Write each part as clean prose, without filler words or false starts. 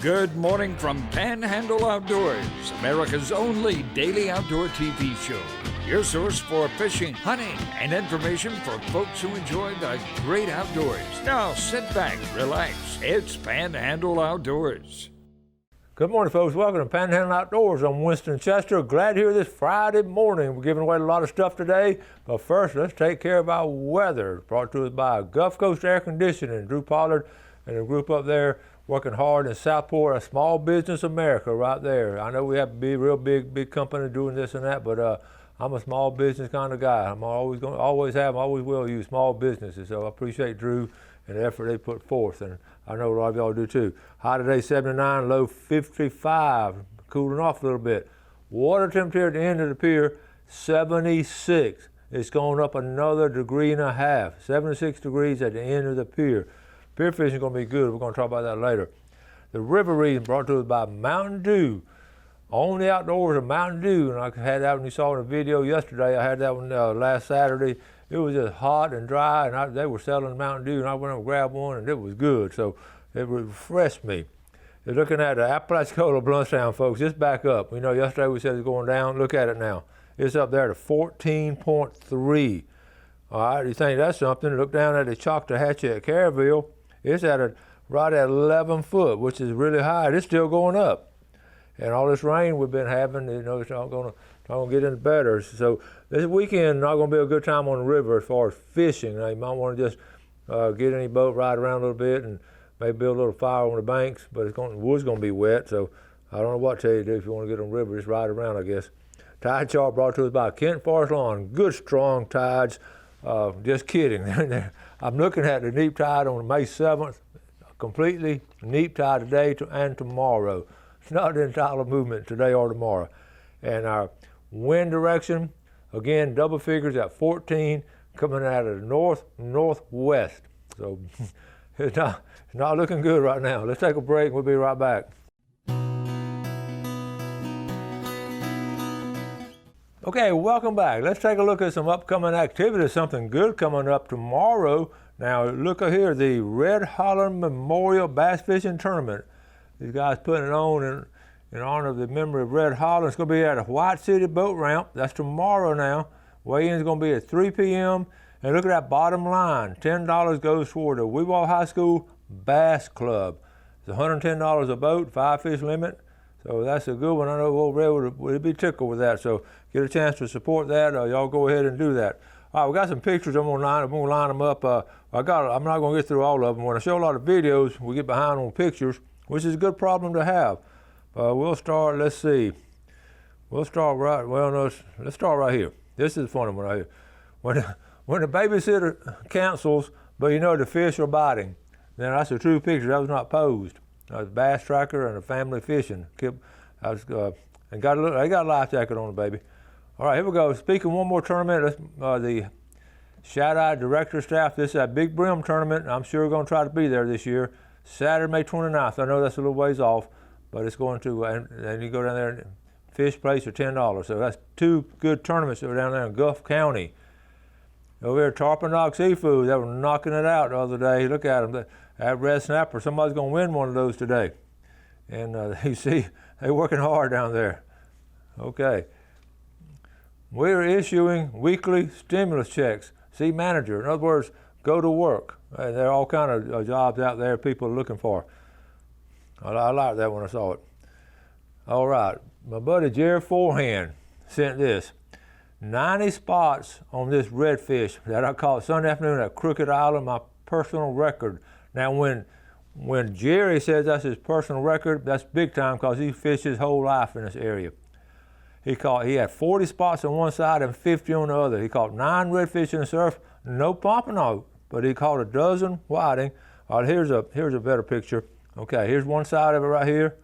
Good morning from Panhandle Outdoors, America's only daily outdoor TV show. Your source for fishing, hunting, and information for folks who enjoy the great outdoors. Now sit back, relax. It's Panhandle Outdoors. Good morning, folks. Welcome to Panhandle Outdoors. I'm Winston Chester. Glad to hear this Friday morning. We're giving away a lot of stuff today. But first, let's take care of our weather. Brought to us by Gulf Coast Air Conditioning. Drew Pollard and the group up there working hard in Southport, a small business America right there. I know we have to be a real big company doing this and that, but I'm a small business kind of guy. I'm always will use small businesses. So I appreciate Drew and the effort they put forth, and I know a lot of y'all do too. High today 79, low 55, cooling off a little bit. Water temperature at the end of the pier 76. It's going up another 1.5 degrees, 76 degrees at the end of the pier. Pier fishing is going to be good. We're going to talk about that later. The river reading brought to us by Mountain Dew. On the outdoors of Mountain Dew, and I had that when you saw in the video yesterday. I had that one last Saturday. It was just hot and dry, and they were selling Mountain Dew, and I went up and grabbed one, and it was good. So it refreshed me. You're looking at the Apalachicola Bluntstown, folks. It's back up. You know, yesterday we said it's going down. Look at it now. It's up there to 14.3. All right, you think that's something? Look down at the Choctawhatchee at Caryville. It's right at 11 foot, which is really high. It's still going up. And all this rain we've been having, you know, it's not going to get any better. So this weekend not going to be a good time on the river as far as fishing. Now, you might want to just get any boat, ride around a little bit, and maybe build a little fire on the banks. But the wood's going to be wet, so I don't know what to tell you to do if you want to get on the river. Just ride around, I guess. Tide chart brought to us by Kent Forest Lawn. Good strong tides. Just kidding. I'm looking at the neap tide on May 7th. Completely neap tide today and tomorrow. It's not an Untitled movement today or tomorrow. And our wind direction, again, double figures at 14, coming out of the northwest. So it's not looking good right now. Let's take a break. We'll be right back. Okay, welcome back. Let's take a look at some upcoming activities, something good coming up tomorrow. Now, look here, the Red Holland Memorial Bass Fishing Tournament. These guys putting it on in honor of the memory of Red Holland. It's going to be at a White City boat ramp. That's tomorrow now. Weigh-in is going to be at 3 p.m. And look at that bottom line. $10 goes toward the Weewalt High School Bass Club. It's $110 a boat, 5-fish limit. So that's a good one. I know Old Red would be tickled with that. So get a chance to support that. Y'all go ahead and do that. All right, we got some pictures. I'm gonna line them up. I'm not gonna get through all of them. When I show a lot of videos, we get behind on pictures, which is a good problem to have. We'll start. Let's see. Let's start right here. This is a funny one right here. When the babysitter cancels, but you know the fish are biting, then that's a true picture. That was not posed. That was bass tracker and a family fishing. They got a life jacket on the baby. All right, here we go. Speaking one more tournament, the shout-out director staff. This is a big Brim Tournament. I'm sure we're going to try to be there this year. Saturday, May 29th. I know that's a little ways off, but it's going to, and you go down there and fish place for $10. So that's two good tournaments that were down there in Gulf County. Over here, Tarpon Seafood, they were knocking it out the other day. Look at them. That red snapper, somebody's going to win one of those today. And you see, they're working hard down there. Okay. We're issuing weekly stimulus checks. See manager. In other words, go to work. There are all kind of jobs out there people are looking for. I liked that when I saw it. All right. My buddy Jerry Forehand sent this. 90 spots on this redfish that I caught Sunday afternoon at Crooked Island, my personal record. Now, when Jerry says that's his personal record, that's big time because he fished his whole life in this area. He had 40 spots on one side and 50 on the other. He caught 9 redfish in the surf, no pompano, but he caught a dozen whiting. All right, here's a better picture. Okay, here's one side of it right here.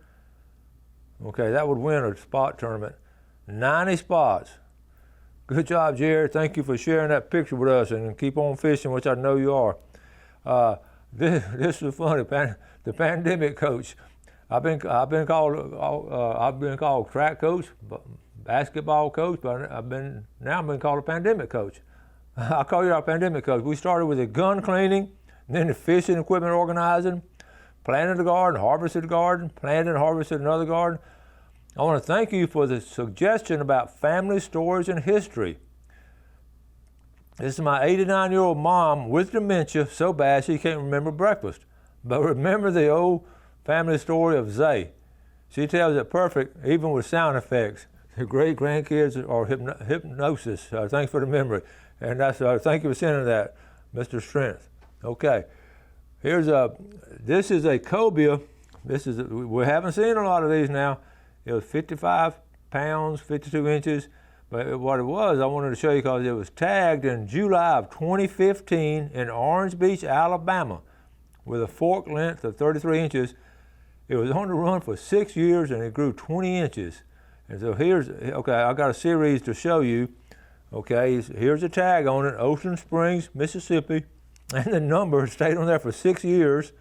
Okay, that would win a spot tournament. 90 spots. Good job, Jerry. Thank you for sharing that picture with us, and keep on fishing, which I know you are. This is funny. The pandemic coach. I've been called track coach, basketball coach, but I've been called a pandemic coach. I'll call you our pandemic coach. We started with the gun cleaning, and then the fishing equipment organizing, planted a garden, harvested a garden, planted and harvested another garden. I want to thank you for the suggestion about family stories and history. This is my 89-year-old mom with dementia so bad she can't remember breakfast. But remember the old family story of Zay. She tells it perfect, even with sound effects. The great grandkids are hypnosis. Thanks for the memory. And that's thank you for sending that, Mr. Strength. Okay, this is a cobia. We haven't seen a lot of these now. It was 55 pounds, 52 inches. But what it was, I wanted to show you because it was tagged in July of 2015 in Orange Beach, Alabama, with a fork length of 33 inches. It was on the run for 6 years and it grew 20 inches. And so I got a series to show you. Okay, here's a tag on it, Ocean Springs, Mississippi, and the number stayed on there for 6 years.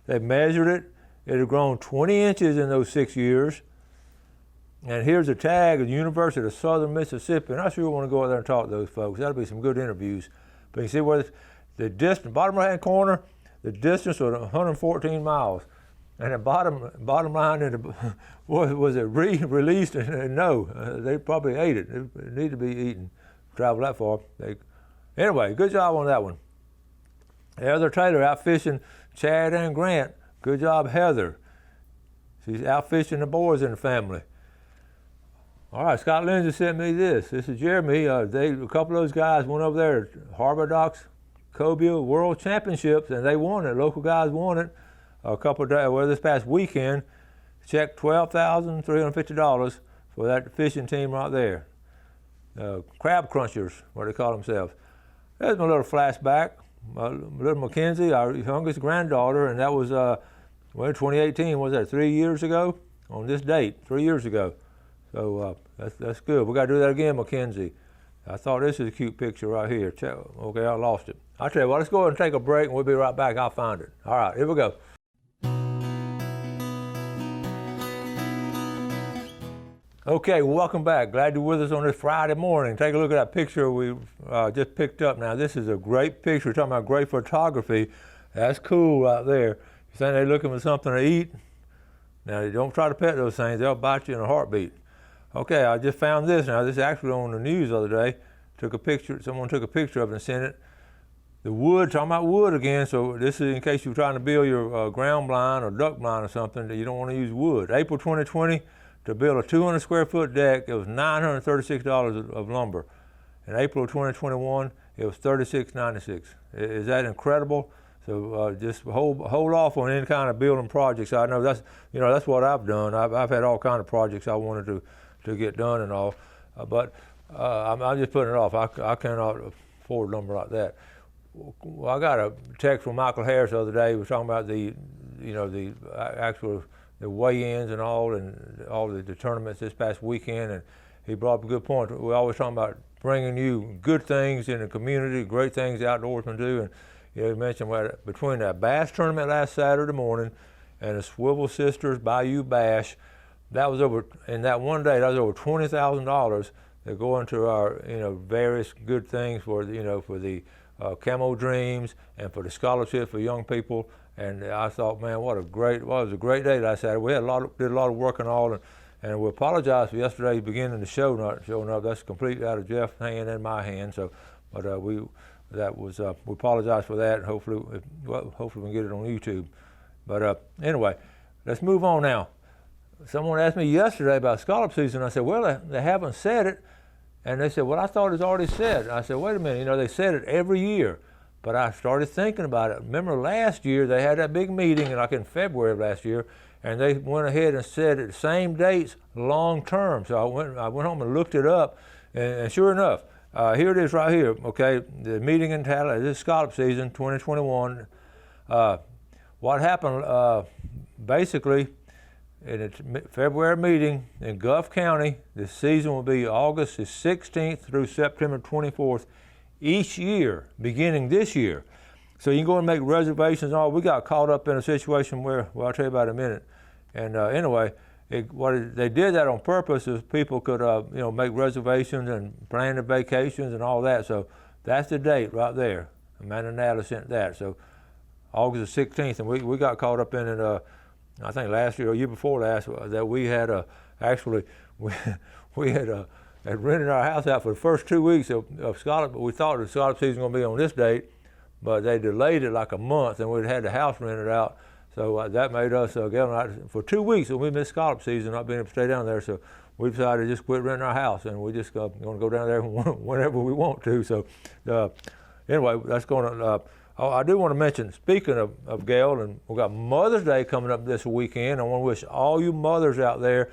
They measured it. It had grown 20 inches in those 6 years. And here's a tag of the University of Southern Mississippi. And I sure want to go out there and talk to those folks. That'll be some good interviews. But you see where the distance, bottom right-hand corner, the distance was 114 miles. And the bottom line was it released? No, they probably ate it. It needed to be eaten. Travel that far. Anyway, good job on that one. Heather Taylor out fishing Chad and Grant. Good job, Heather. She's out fishing the boys in the family. All right, Scott Lindsay sent me this. This is Jeremy. A couple of those guys went over there at Harbor Docks Cobia World Championships, and they won it. Local guys won it a couple of days, this past weekend. Checked $12,350 for that fishing team right there. Crab crunchers, what they call themselves. There's my little flashback. My little Mackenzie, our youngest granddaughter, and that was, 2018, was that 3 years ago? On this date, 3 years ago. So that's good. We got to do that again, Mackenzie. I thought this is a cute picture right here. Okay, I lost it. I'll tell you what, let's go ahead and take a break and we'll be right back. I'll find it. All right, here we go. Okay, welcome back. Glad you're with us on this Friday morning. Take a look at that picture we just picked up. Now, this is a great picture. We're talking about great photography. That's cool right there. You think they're looking for something to eat? Now, don't try to pet those things. They'll bite you in a heartbeat. Okay, I just found this. Now, this is actually on the news the other day. Someone took a picture of it and sent it. The wood, talking about wood again, so this is in case you're trying to build your ground blind or duck blind or something that you don't want to use wood. April 2020, to build a 200 square foot deck, it was $936 of lumber. In April 2021, it was $36.96. Is that incredible? So just hold off on any kind of building projects. I know that's what I've done. I've had all kinds of projects I wanted to get done and all, but I'm just putting it off. I cannot afford lumber like that. Well, I got a text from Michael Harris the other day. He was talking about the weigh-ins and all the tournaments this past weekend, and he brought up a good point. We're always talking about bringing you good things in the community, great things the outdoorsmen do, and he mentioned between that bass tournament last Saturday morning and the Swivel Sisters Bayou Bash, that was over $20,000 that go into our various good things for the Camo Dreams and for the scholarship for young people. And I thought, man, it was a great day last Saturday. We did a lot of work and all, and we apologize for yesterday beginning the show not showing up. That's completely out of Jeff's hand and my hand. So, but we apologize for that. And hopefully we can get it on YouTube. But anyway, let's move on now. Someone asked me yesterday about scallop season. I said, well, they haven't said it. And they said, well, I thought it's already said. I said, wait a minute, they said it every year. But I started thinking about it. Remember last year, they had that big meeting, like in February of last year, and they went ahead and said at the same dates, long term. So I went home and looked it up, and sure enough, here it is right here, okay? The meeting in Tallahassee, this is scallop season, 2021. What happened, basically, in a February meeting in Gulf County, the season will be August the 16th through September 24th each year, beginning this year. So you can go and make reservations and all. We got caught up in a situation where, well, I'll tell you about it in a minute. And anyway, they did that on purpose so people could, make reservations and plan their vacations and all that. So that's the date right there. Amanda Natalie sent that. So August the 16th, and we got caught up in it. I think last year or year before last that we had actually we had rented our house out for the first 2 weeks of scallop. We thought the scallop season was going to be on this date, but they delayed it like a month, and we'd had the house rented out. So that made us Gail and I, for 2 weeks, and we missed scallop season, not being able to stay down there. So we decided to just quit renting our house, and we just going to go down there whenever we want to. So anyway, that's going to. I do want to mention, speaking of Gail, and we've got Mother's Day coming up this weekend. I want to wish all you mothers out there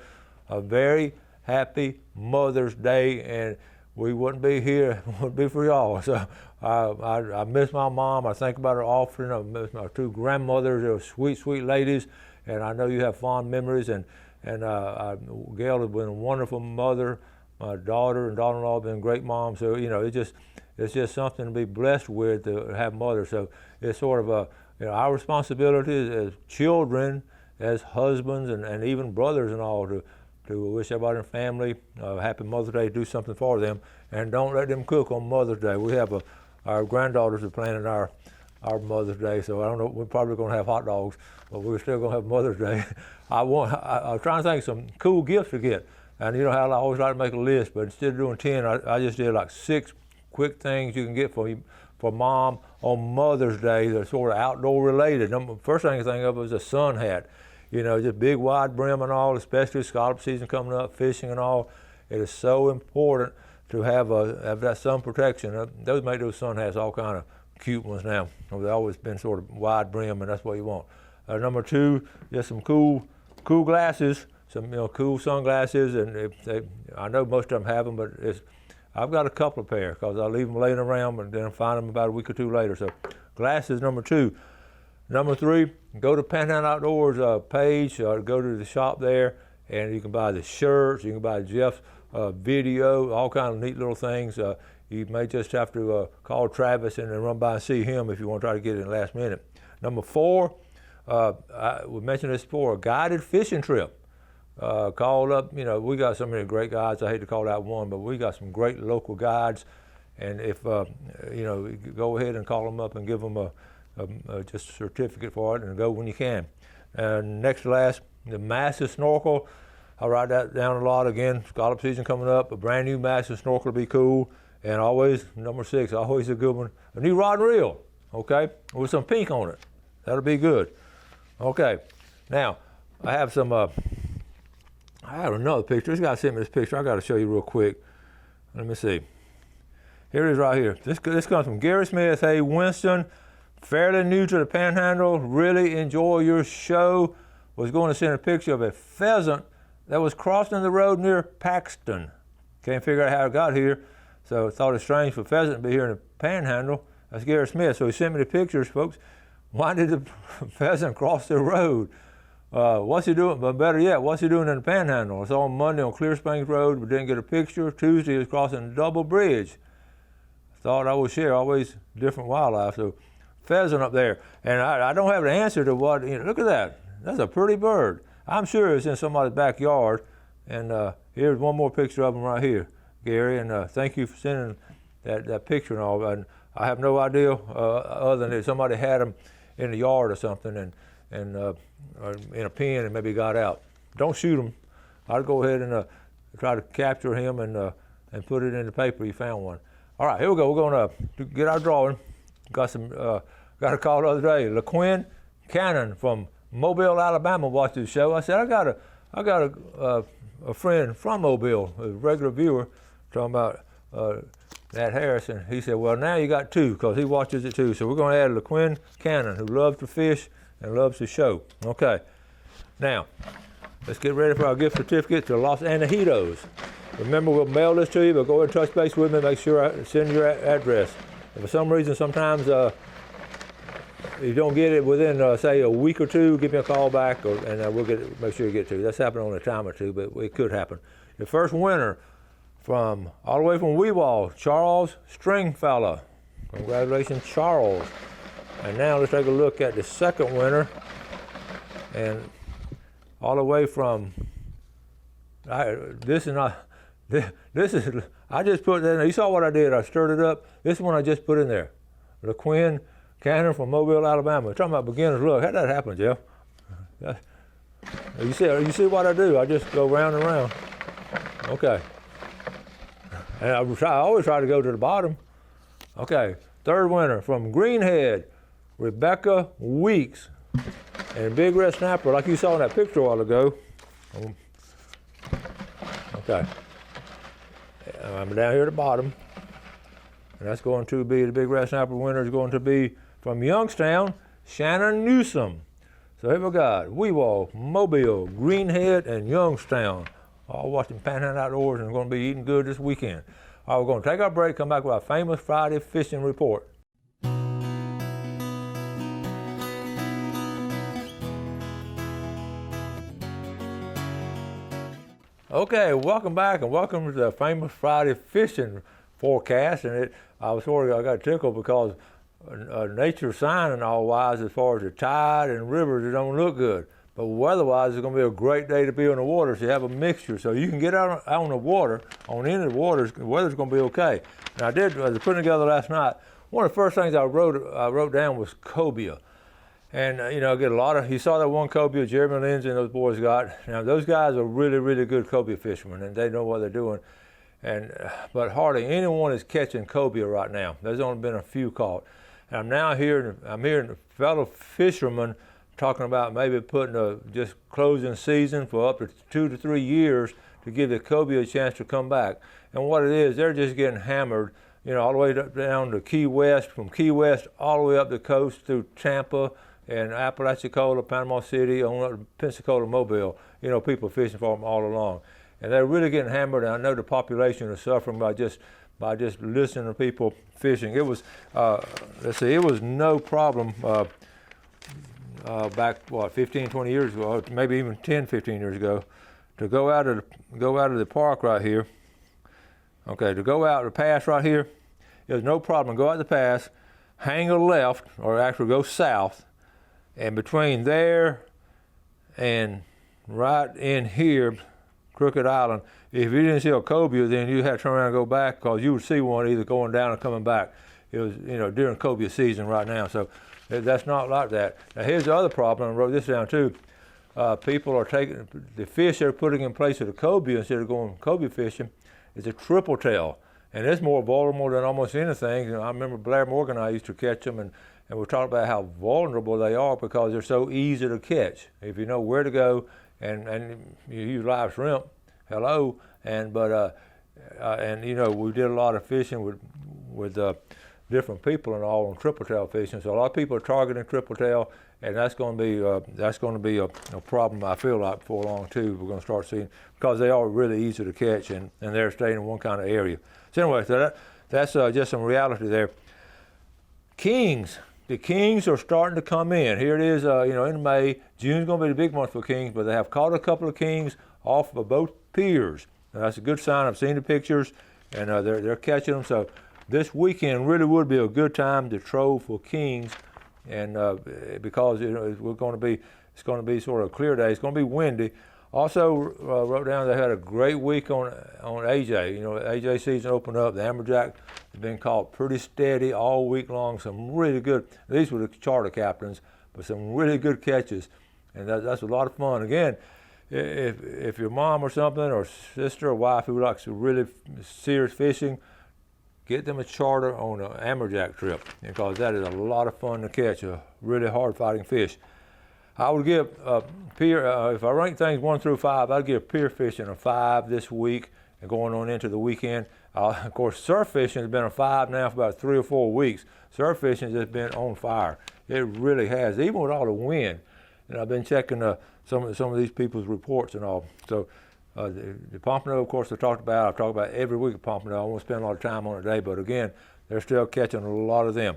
a very happy Mother's Day, and we wouldn't be here if it wouldn't be for y'all. So I miss my mom. I think about her often. I miss my two grandmothers. They were sweet, sweet ladies, and I know you have fond memories. And Gail has been a wonderful mother. My daughter and daughter-in-law have been great moms. So it's just something to be blessed with to have mothers. So it's sort of our responsibility as children, as husbands, and even brothers and all to wish everybody in the family happy Mother's Day, do something for them, and don't let them cook on Mother's Day. We have our granddaughters are planning our Mother's Day, so I don't know, we're probably going to have hot dogs, but we're still going to have Mother's Day. I was trying to think of some cool gifts to get, and you know how I always like to make a list, but instead of doing 10, I just did like 6 quick things you can get for mom on Mother's Day that are sort of outdoor related. First thing I think of was a sun hat. Just big wide brim and all, especially scallop season coming up, fishing and all. It is so important to have that sun protection. Those make those sun hats all kind of cute ones now. They've always been sort of wide brim, and that's what you want. Number 2, just some cool glasses, some cool sunglasses, and I know most of them have them, but I've got a couple of pair because I leave them laying around and then find them about a week or 2 later. So glasses, number 2. Number 3, go to Panhandle Outdoors page, or go to the shop there, and you can buy the shirts, you can buy Jeff's video, all kinds of neat little things. You may just have to call Travis and then run by and see him if you want to try to get it in the last minute. Number 4, we mentioned this before, a guided fishing trip. Call up, we got so many great guides, I hate to call out one, but we got some great local guides, and if, go ahead and call them up and give them just a certificate for it, and go when you can. Next to last, the massive snorkel. I write that down a lot again. Scallop season coming up, a brand new massive snorkel will be cool. And always, number 6, always a good one, a new rod and reel, okay, with some pink on it. That'll be good. Okay, now I have some, I have another picture. This guy sent me this picture. I got to show you real quick. Let me see. Here it is right here. This comes from Gary Smith. Hey, Winston. Fairly new to the Panhandle, really enjoy your show. Was going to send a picture of a pheasant that was crossing the road near Paxton. Can't figure out how it got here, so thought it's strange for a pheasant to be here in the Panhandle. That's Gary Smith, so he sent me the pictures, folks. Why did the pheasant cross the road? What's he doing? But better yet, what's he doing in the Panhandle? It's on Monday on Clear Springs Road, but didn't get a picture. Tuesday he was crossing Double Bridge. Thought I would share, always different wildlife. So pheasant up there, and I don't have the answer to what. Look at that. That's a pretty bird. I'm sure it's in somebody's backyard. And here's one more picture of him right here, Gary. And thank you for sending that picture and all. And I have no idea other than that somebody had him in the yard or something, and in a pen, and maybe got out. Don't shoot him. I'd go ahead and try to capture him and put it in the paper. You found one. All right, here we go. We're going to get our drawing. Got a call the other day. LaQuinn Cannon from Mobile, Alabama watched the show. I said, I got a friend from Mobile, a regular viewer, talking about Nat Harrison. He said, well, now you got 2 because he watches it too. So we're going to add LaQuinn Cannon, who loves to fish and loves the show. Okay, now let's get ready for our gift certificate to Los Angeles. Remember, we'll mail this to you, but go ahead and touch base with me. Make sure I send your address. If for some reason, sometimes you don't get it within, say, a week or 2, give me a call back, and we'll make sure you get it to you. That's happened on a time or 2, but it could happen. The first winner all the way from Weewall, Charles Stringfellow. Congratulations, Charles. And now let's take a look at the second winner, and all the way from. This is. I just put that in. You saw what I did. I stirred it up. This one I just put in there. LaQuinn Cannon from Mobile, Alabama. Talking about beginner's luck. How'd that happen, Jeff? You see what I do? I just go round and round. Okay. And I always try to go to the bottom. Okay, third winner from Greenhead, Rebecca Weeks. And big red snapper, like you saw in that picture a while ago. Okay. I'm down here at the bottom. And that's going to be, the big red snapper winner is going to be from Youngstown, Shannon Newsom. So here we got Weewalt, Mobile, Greenhead, and Youngstown. All watching Panhandle Outdoors and going to be eating good this weekend. All right, we're going to take our break, come back with our famous Friday fishing report. Okay, welcome back and welcome to the famous Friday fishing forecast. And I got tickled because nature's signing all wise as far as the tide and rivers, it don't look good. But weather-wise, it's going to be a great day to be on the water. So you have a mixture. So you can get out on the water, on any of the waters, the weather's going to be okay. And I was putting together last night, one of the first things I wrote down was cobia. And, get a lot of, you saw that one cobia Jeremy Lindsay and those boys got. Now, those guys are really, really good cobia fishermen, and they know what they're doing. But hardly anyone is catching cobia right now. There's only been a few caught. And I'm hearing fellow fishermen talking about maybe putting just closing season for up to 2 to 3 years to give the cobia a chance to come back. And what it is, they're just getting hammered, all the way down to Key West, from Key West all the way up the coast through Tampa and Apalachicola, Panama City, on up to Pensacola, Mobile. People fishing for them all along. And they're really getting hammered, and I know the population is suffering by just listening to people fishing. It was, it was no problem back, 15, 20 years ago, maybe even 10, 15 years ago, to go out of the park right here. Okay, to go out the pass right here, there's no problem. Go out the pass, hang a left, or actually go south, and between there and right in here, Crooked Island, if you didn't see a cobia, then you had to turn around and go back because you would see one either going down or coming back. It was, during cobia season right now, so that's not like that. Now here's the other problem, I wrote this down too. People are taking, the fish they're putting in place of the cobia instead of going cobia fishing is a triple tail. And it's more vulnerable than almost anything. I remember Blair Morgan and I used to catch them, and we talked about how vulnerable they are because they're so easy to catch. If you know where to go, and you use live shrimp, hello, we did a lot of fishing with different people and all on triple tail fishing. So a lot of people are targeting triple tail, and that's going to be a problem, I feel like, before long too. We're going to start seeing, because they are really easy to catch, and they're staying in one kind of area. So anyway, that's just some reality there. Kings. The kings are starting to come in. Here it is, in May. June's going to be the big month for kings, but they have caught a couple of kings off of both piers. Now, that's a good sign. I've seen the pictures, and they're catching them. So this weekend really would be a good time to trove for kings, and because it's going to be sort of a clear day. It's going to be windy. Also wrote down they had a great week on AJ. AJ season opened up. The amberjack has been caught pretty steady all week long. Some really good, these were the charter captains, but some really good catches. And that's a lot of fun. Again, if your mom or something, or sister or wife who likes really serious fishing, get them a charter on an amberjack trip, because that is a lot of fun to catch, a really hard fighting fish. I would give pier, if I rank things 1 through 5, I'd give pier fishing a 5 this week and going on into the weekend. Of course, surf fishing has been a 5 now for about 3 or 4 weeks. Surf fishing has been on fire. It really has, even with all the wind. And I've been checking some of these people's reports and all. So the pompano, of course, I've talked about every week of pompano. I won't spend a lot of time on it today, but again, they're still catching a lot of them.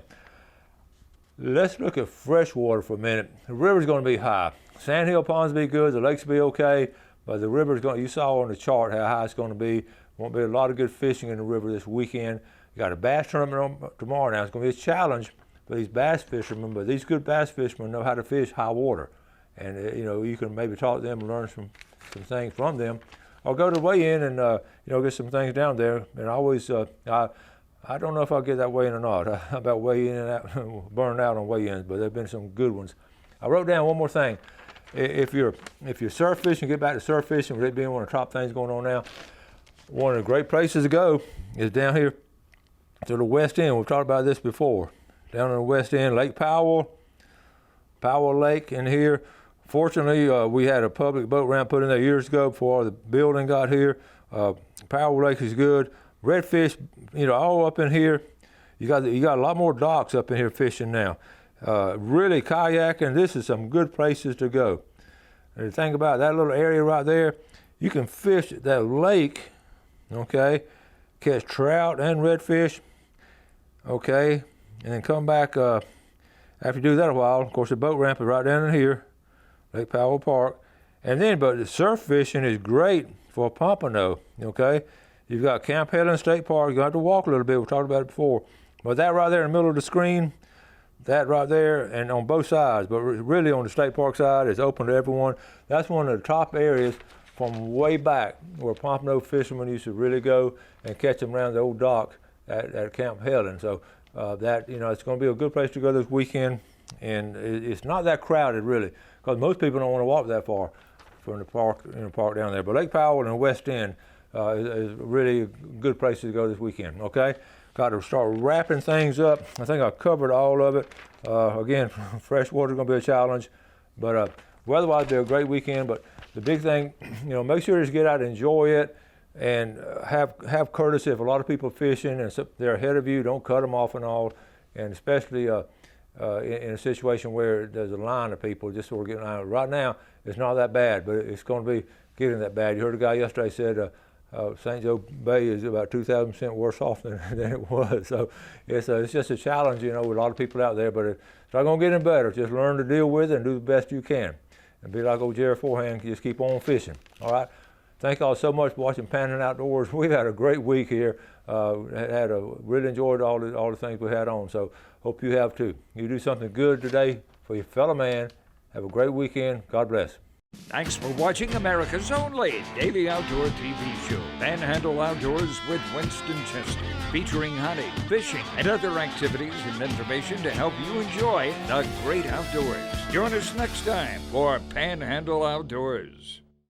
Let's look at freshwater for a minute. The river's going to be high. Sandhill ponds will be good. The lakes will be okay, but the river's going. You saw on the chart how high it's going to be. Won't be a lot of good fishing in the river this weekend. You got a bass tournament tomorrow. Now it's going to be a challenge for these bass fishermen, but these good bass fishermen know how to fish high water, and you can maybe talk to them and learn some things from them, or go to the weigh-in and get some things down there. And I always I don't know if I'll get that weigh-in or not. I about weigh in and out, burn out on weigh-ins, but there've been some good ones. I wrote down one more thing. If you're surf fishing, get back to surf fishing, with it being one of the top things going on now, one of the great places to go is down here to the west end. We've talked about this before. Down in the west end, Lake Powell Lake in here. Fortunately, we had a public boat ramp put in there years ago before the building got here. Powell Lake is good. Redfish, all up in here. You got a lot more docks up in here fishing now. Really kayaking. This is some good places to go. And the thing about that little area right there, you can fish that lake, okay, catch trout and redfish, okay, and then come back after you do that a while. Of course, the boat ramp is right down in here, Lake Powell Park. And then, but the surf fishing is great for Pompano, okay? You've got Camp Helen State Park. You're going to have to walk a little bit. We talked about it before. But that right there in the middle of the screen, that right there, and on both sides, but really on the state park side, it's open to everyone. That's one of the top areas from way back where Pompano fishermen used to really go and catch them around the old dock at Camp Helen. So that, it's going to be a good place to go this weekend. And it's not that crowded, really, because most people don't want to walk that far from the park, park down there. But Lake Powell and the West End is really a good place to go this weekend, okay? Got to start wrapping things up. I think I covered all of it. Again, fresh water is going to be a challenge, but weather-wise, it'll be a great weekend. But the big thing, make sure to just get out and enjoy it, and have courtesy. If a lot of people fishing and they're ahead of you, don't cut them off and all, and especially in a situation where there's a line of people just sort of getting out. Right now, it's not that bad, but it's going to be getting that bad. You heard a guy yesterday said St. Joe Bay is about 2,000% worse off than it was. So it's just a challenge, with a lot of people out there, but it's not going to get any better. Just learn to deal with it and do the best you can. And be like old Jerry Forehand, just keep on fishing, all right? Thank y'all so much for watching Panhandle Outdoors. We've had a great week here. Really enjoyed all the things we had on, so hope you have too. You do something good today for your fellow man. Have a great weekend. God bless. Thanks for watching America's only daily outdoor TV show, Panhandle Outdoors with Winston Chester, featuring hunting, fishing, and other activities and information to help you enjoy the great outdoors. Join us next time for Panhandle Outdoors.